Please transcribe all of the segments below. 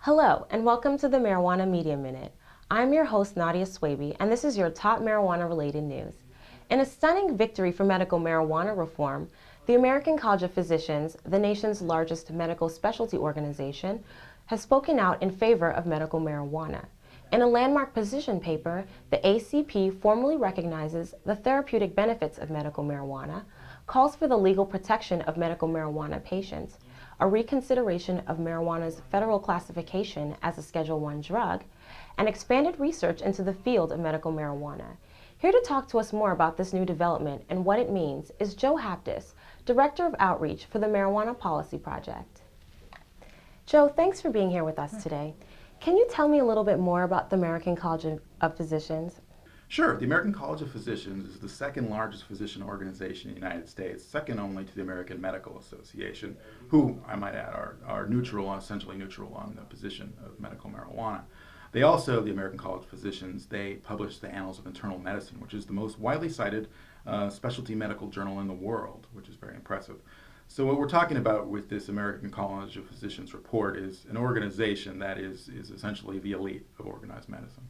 Hello, and welcome to the Marijuana Media Minute. I'm your host, Nadia Swaby, and this is your top marijuana-related news. In a stunning victory for medical marijuana reform, the American College of Physicians, the nation's largest medical specialty organization, has spoken out in favor of medical marijuana. In a landmark position paper, the ACP formally recognizes the therapeutic benefits of medical marijuana, calls for the legal protection of medical marijuana patients, a reconsideration of marijuana's federal classification as a Schedule I drug, and expanded research into the field of medical marijuana. Here to talk to us more about this new development and what it means is Joe Haptis, Director of Outreach for the Marijuana Policy Project. Joe, thanks for being here with us today. Can you tell me a little bit more about the American College of Physicians? Sure. The American College of Physicians is the second largest physician organization in the United States, second only to the American Medical Association, who, I might add, are neutral, essentially neutral on the position of medical marijuana. They also, the American College of Physicians, they publish the Annals of Internal Medicine, which is the most widely cited specialty medical journal in the world, which is very impressive. So what we're talking about with this American College of Physicians report is an organization that is essentially the elite of organized medicine.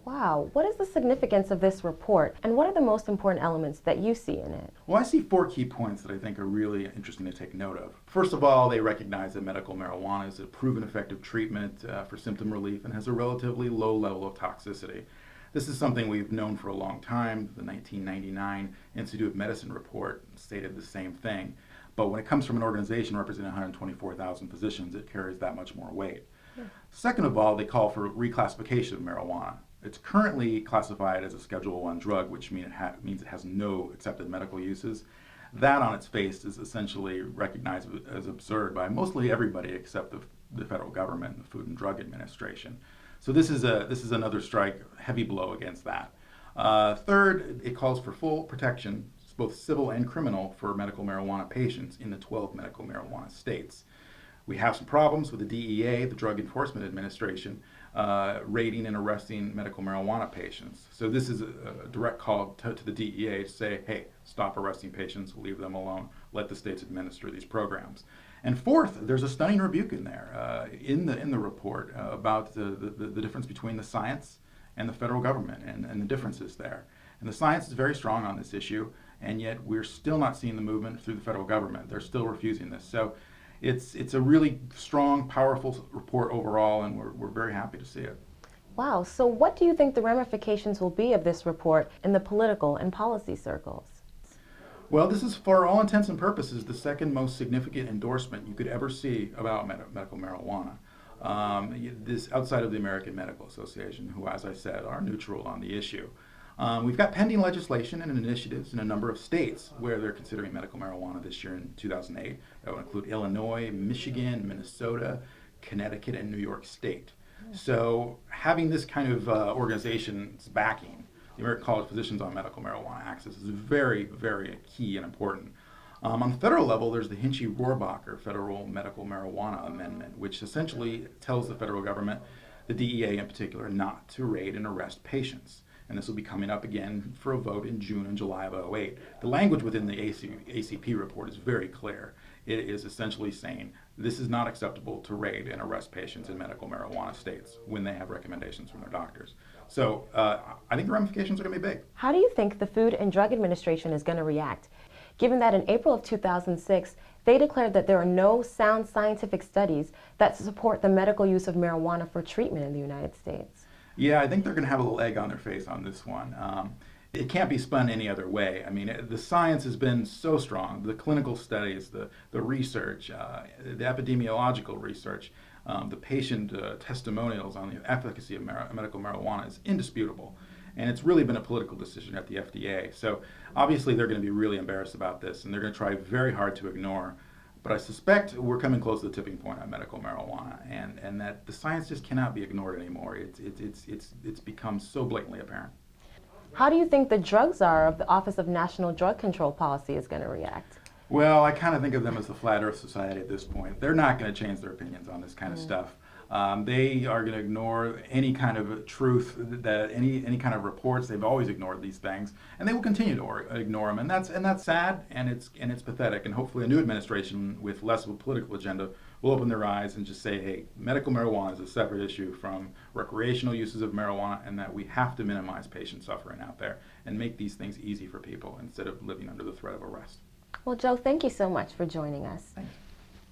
Wow, what is the significance of this report, and what are the most important elements that you see in it? Well, I see four key points that I think are really interesting to take note of. First of all, they recognize that medical marijuana is a proven effective treatment for symptom relief and has a relatively low level of toxicity. This is something we've known for a long time. The 1999 Institute of Medicine report stated the same thing. But when it comes from an organization representing 124,000 physicians, it carries that much more weight. Yeah. Second of all, they call for reclassification of marijuana. It's currently classified as a Schedule I drug, which means it has no accepted medical uses. That on its face is essentially recognized as absurd by mostly everybody except the federal government and the Food and Drug Administration. So this is another strike, heavy blow against that. Third, it calls for full protection, both civil and criminal, for medical marijuana patients in the 12 medical marijuana states. We have some problems with the DEA, the Drug Enforcement Administration, raiding and arresting medical marijuana patients. So this is a direct call to the DEA to say, hey, stop arresting patients, leave them alone, let the states administer these programs. And fourth, there's a stunning rebuke in there, in the report, about the difference between the science and the federal government and the differences there. And the science is very strong on this issue, and yet we're still not seeing the movement through the federal government. They're still refusing this. So it's a really strong, powerful report overall, and we're very happy to see it. Wow, so what do you think the ramifications will be of this report in the political and policy circles? Well, this is, for all intents and purposes, the second most significant endorsement you could ever see about medical marijuana. This outside of the American Medical Association, who, as I said, are neutral on the issue. We've got pending legislation and initiatives in a number of states where they're considering medical marijuana this year in 2008. That would include Illinois, Michigan, Minnesota, Connecticut, and New York State. So having this kind of organization's backing, the American College of Physicians on Medical Marijuana Access, is very, very key and important. On the federal level, there's the Hinchey-Rohrabacher Federal Medical Marijuana Amendment, which essentially tells the federal government, the DEA in particular, not to raid and arrest patients. And this will be coming up again for a vote in June and July of 2008. The language within the ACP report is very clear. It is essentially saying this is not acceptable to raid and arrest patients in medical marijuana states when they have recommendations from their doctors. So I think the ramifications are going to be big. How do you think the Food and Drug Administration is going to react, given that in April of 2006, they declared that there are no sound scientific studies that support the medical use of marijuana for treatment in the United States? Yeah, I think they're going to have a little egg on their face on this one. It can't be spun any other way. I mean, the science has been so strong. The clinical studies, the research, the epidemiological research, the patient testimonials on the efficacy of medical marijuana is indisputable. And it's really been a political decision at the FDA. So obviously they're going to be really embarrassed about this, and they're going to try very hard to ignore. But I suspect we're coming close to the tipping point on medical marijuana, and that the science just cannot be ignored anymore. It's become so blatantly apparent. How do you think the drug czar of the Office of National Drug Control Policy is going to react? Well, I kind of think of them as the Flat Earth Society at this point. They're not going to change their opinions on this kind of stuff. They are going to ignore any kind of truth, that any kind of reports. They've always ignored these things, and they will continue to ignore them. And that's sad, and it's pathetic. And hopefully, a new administration with less of a political agenda will open their eyes and just say, hey, medical marijuana is a separate issue from recreational uses of marijuana, and that we have to minimize patient suffering out there and make these things easy for people instead of living under the threat of arrest. Well, Joe, thank you so much for joining us. Thanks.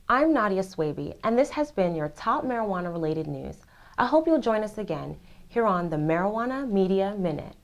I'm Nadia Swaby, and this has been your top marijuana-related news. I hope you'll join us again here on the Marijuana Media Minute.